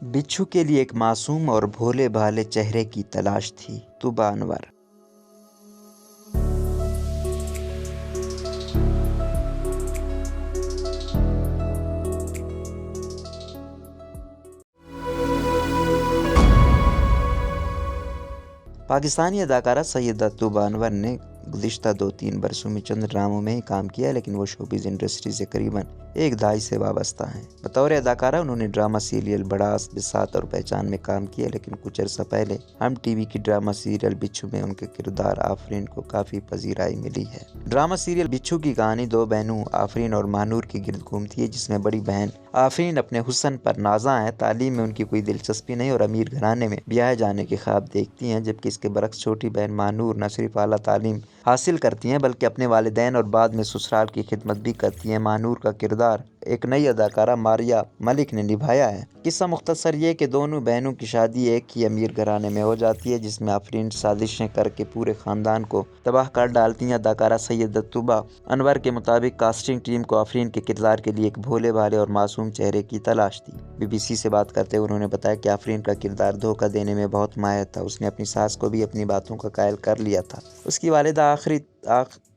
بچھو کے لیے ایک معصوم اور بھولے بھالے چہرے کی تلاش تھی۔ طوبیٰ انور۔ پاکستانی اداکارہ سیدہ طوبیٰ انور نے گزشتہ 2-3 برسوں میں چند ڈراموں میں ہی کام کیا ہے، لیکن وہ شوبز انڈسٹری سے قریباً ایک دہائی سے وابستہ ہیں۔ بطور اداکارہ انہوں نے ڈرامہ سیریل بڑاس، بساط اور پہچان میں کام کیا، لیکن کچھ عرصہ پہلے ہم ٹی وی کی ڈرامہ سیریل بچھو میں ان کے کردار آفرین کو کافی پذیرائی ملی ہے۔ ڈرامہ سیریل بچھو کی کہانی 2 بہنوں آفرین اور ماہنور کے گرد گھومتی ہے، جس میں بڑی بہن آفرین اپنے حسن پر نازاں ہے، تعلیم میں ان کی کوئی دلچسپی نہیں اور امیر گھرانے میں بیاہے جانے کے خواب دیکھتی ہیں، جبکہ اس کے برعکس چھوٹی بہن ماہنور نہ صرف اعلیٰ تعلیم حاصل کرتی ہیں بلکہ اپنے والدین اور بعد میں سسرال کی خدمت بھی کرتی ہیں۔ ماہنور کا کردار ایک نئی اداکارہ ماریہ ملک نے نبھایا ہے۔ قصہ مختصر یہ کہ دونوں بہنوں کی شادی ایک ہی امیر گھرانے میں ہو جاتی ہے، جس میں آفرین سازشیں کر کے پورے خاندان کو تباہ کر ڈالتی ہیں۔ اداکارہ سیدہ طوبیٰ انور کے مطابق کاسٹنگ ٹیم کو آفرین کے کردار کے لیے ایک بھولے بھالے اور معصوم چہرے کی تلاش تھی۔ BBC سے بات کرتے ہوئے انہوں نے بتایا کہ آفرین کا کردار دھوکہ دینے میں بہت ماہر تھا۔ اس نے اپنی ساس کو بھی اپنی باتوں کا قائل کر لیا تھا۔ اس کی والدہ آخر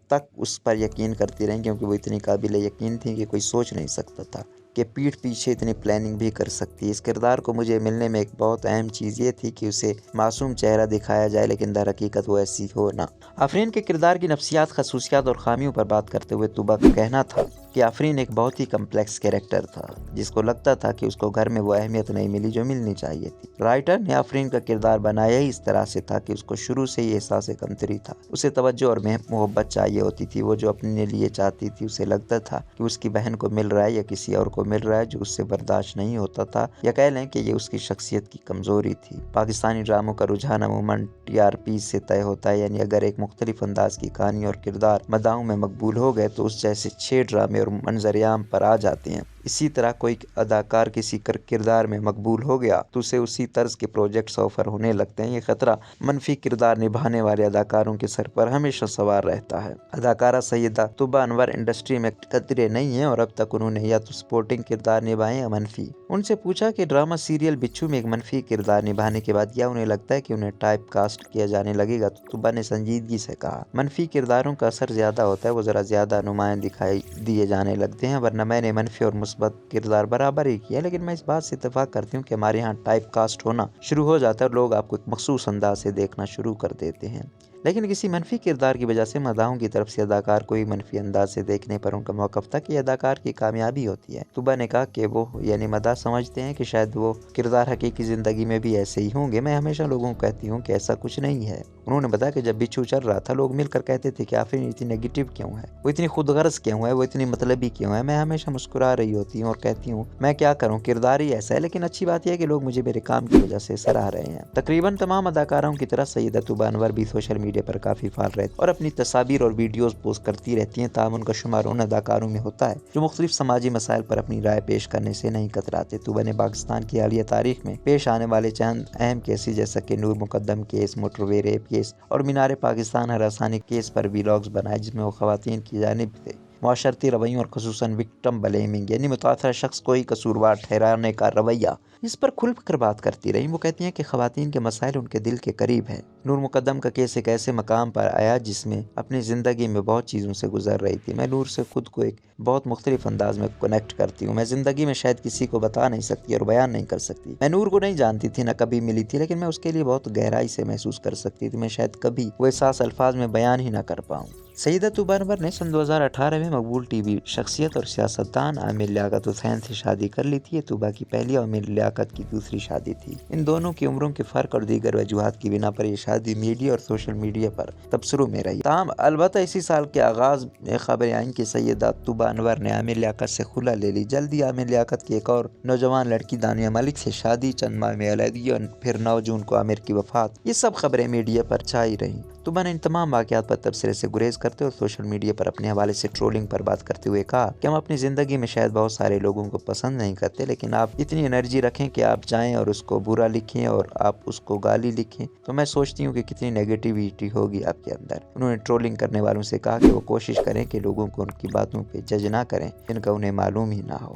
تک اس پر یقین کرتی رہیں، کیونکہ وہ اتنی قابل یقین تھی کہ کوئی سوچ نہیں سکتا تھا کہ پیٹھ پیچھے اتنی پلاننگ بھی کر سکتی ہے۔ اس کردار کو مجھے ملنے میں ایک بہت اہم چیز یہ تھی کہ اسے معصوم چہرہ دکھایا جائے، لیکن در حقیقت وہ ایسی ہو نہ۔ آفرین کے کردار کی نفسیات، خصوصیات اور خامیوں پر بات کرتے ہوئے طوبیٰ کا کہنا تھا کہ آفرین ایک بہت ہی کمپلیکس کیریکٹر تھا، جس کو لگتا تھا کہ اس کو گھر میں وہ اہمیت نہیں ملی جو ملنی چاہیے تھی۔ رائٹر نے آفرین کا کردار بنایا ہی اس طرح سے تھا کہ اس کو شروع سے ہی احساس کمتری تھا۔ اسے توجہ اور محبت چاہیے ہوتی تھی۔ وہ جو اپنے لیے چاہتی تھی، اسے لگتا تھا کہ اس کی بہن کو مل رہا ہے یا کسی اور کو مل رہا ہے جو اس سے برداشت نہیں ہوتا تھا، یا کہہ لیں کہ یہ اس کی شخصیت کی کمزوری تھی۔ پاکستانی ڈراموں کا رجحان عموماً TRP سے طے ہوتا ہے، یعنی اگر ایک مختلف انداز کی کہانی اور کردار مداحوں میں مقبول ہو گئے تو اس جیسے 6 ڈرامے اور منظر عام پر آ جاتے ہیں۔ اسی طرح کوئی اداکار کسی کردار میں مقبول ہو گیا تو اسے اسی طرز کے پروجیکٹس آفر ہونے لگتے ہیں۔ یہ خطرہ منفی کردار نبھانے والے اداکاروں کے سر پر ہمیشہ سوار رہتا ہے۔ اداکارہ سیدہ طوبیٰ انور انڈسٹری میں قطرے نہیں ہیں اور اب تک انہوں نے یا تو سپورٹنگ کردار نبھائے یا منفی۔ ان سے پوچھا کہ ڈرامہ سیریل بچھو میں ایک منفی کردار نبھانے کے بعد کیا انہیں لگتا ہے کہ انہیں ٹائپ کاسٹ کیا جانے لگے گا، تو طوبیٰ نے سنجیدگی سے کہا منفی کرداروں کا اثر زیادہ ہوتا ہے، وہ ذرا زیادہ نمایاں دکھائی دیے جانے لگتے ہیں، ورنہ میں نے منفی اور مثبت کردار برابر ہی کیا، لیکن میں اس بات سے اتفاق کرتی ہوں کہ ہمارے یہاں ٹائپ کاسٹ ہونا شروع ہو جاتا ہے اور لوگ آپ کو ایک مخصوص انداز سے دیکھنا شروع کر دیتے ہیں۔ لیکن کسی منفی کردار کی وجہ سے مداحوں کی طرف سے اداکار کو ہی منفی انداز سے دیکھنے پر ان کا موقف تھا کہ اداکار کی کامیابی ہوتی ہے۔ طوبیٰ نے کہا کہ وہ یعنی مداح سمجھتے ہیں کہ شاید وہ کردار حقیقی زندگی میں بھی ایسے ہی ہوں گے۔ میں ہمیشہ لوگوں کو کہتی ہوں کہ ایسا کچھ نہیں ہے۔ انہوں نے بتایا کہ جب بچھو چل رہا تھا لوگ مل کر کہتے تھے کہ آفرین اتنی نیگیٹو کیوں ہے، وہ اتنی خود غرض کیوں ہے، وہ اتنی مطلبی کیوں ہے۔ میں ہمیشہ مسکرا رہی ہوتی ہوں اور کہتی ہوں میں کیا کروں، کردار ہی ایسا ہے، لیکن اچھی بات یہ ہے کہ لوگ مجھے میرے کام کی وجہ سے سراہ رہے ہیں۔ تقریباً تمام اداکاروں کی طرح سیدہ طوبیٰ انور بھی سوشل میڈیا پر کافی فعال رہتی اور اپنی تصاویر اور ویڈیوز پوسٹ کرتی رہتی ہیں۔ تاہم ان کا شمار ان اداکاروں میں ہوتا ہے جو مختلف سماجی مسائل پر اپنی رائے پیش کرنے سے نہیں کتراتے۔ طوبیٰ نے پاکستان کی حالیہ تاریخ میں پیش آنے والے چند اہم کیسز جیسا کہ نور مقدم کیس، موٹر وے ریپ کیس اور مینار پاکستان ہراسانی کیس پر ولاگز بنائے، جس میں وہ خواتین کی جانب سے معاشرتی رویوں اور خصوصاً وکٹم بلیمنگ یعنی متاثرہ شخص کو ہی قصوروار ٹھہرانے کا رویہ، اس پر کھل کر بات کرتی رہیں۔ وہ کہتی ہیں کہ خواتین کے مسائل ان کے دل کے قریب ہیں۔ نور مقدم کا کیس ایک ایسے مقام پر آیا جس میں اپنی زندگی میں بہت چیزوں سے گزر رہی تھی۔ میں نور سے خود کو ایک بہت مختلف انداز میں کنیکٹ کرتی ہوں۔ میں زندگی میں شاید کسی کو بتا نہیں سکتی اور بیان نہیں کر سکتی۔ میں نور کو نہیں جانتی تھی، نہ کبھی ملی تھی، لیکن میں اس کے لیے بہت گہرائی سے محسوس کر سکتی تھی۔ میں شاید کبھی وہ احساس الفاظ میں بیان ہی نہ کر پاؤں۔ سیدہ طوبیٰ انور نے سن 2018 میں مقبول ٹی وی شخصیت اور سیاستدان عامر لیاقت حسین سے شادی کر لی تھی۔ یہ طوبیٰ کی پہلی اور عامر لیاقت کی دوسری شادی تھی۔ ان دونوں کی عمروں کے فرق اور دیگر وجوہات کی بنا پر یہ شادی میڈیا اور سوشل میڈیا پر تبصروں میں رہی۔ تاہم البتہ اسی سال کے آغاز میں خبریں آئیں کہ سیدہ طوبیٰ انور نے عامر لیاقت سے خلا لے لی۔ جلد ہی عامر لیاقت کی ایک اور نوجوان لڑکی دانیہ ملک سے شادی، چند ماہ میں علیحدگی اور پھر 9 جون کو عامر کی وفات، یہ سب خبریں میڈیا پر چھائی رہیں۔ طوبیٰ نے ان تمام واقعات پر تبصرے سے گریز کرتے اور سوشل میڈیا پر اپنے حوالے سے ٹرولنگ پر بات کرتے ہوئے کہا کہ ہم اپنی زندگی میں شاید بہت سارے لوگوں کو پسند نہیں کرتے، لیکن آپ اتنی انرجی رکھیں کہ آپ جائیں اور اس کو برا لکھیں اور آپ اس کو گالی لکھیں، تو میں سوچتی ہوں کہ کتنی نیگیٹیویٹی ہوگی آپ کے اندر۔ انہوں نے ٹرولنگ کرنے والوں سے کہا کہ وہ کوشش کریں کہ لوگوں کو ان کی باتوں پہ جج نہ کریں جن کا انہیں معلوم ہی نہ ہو۔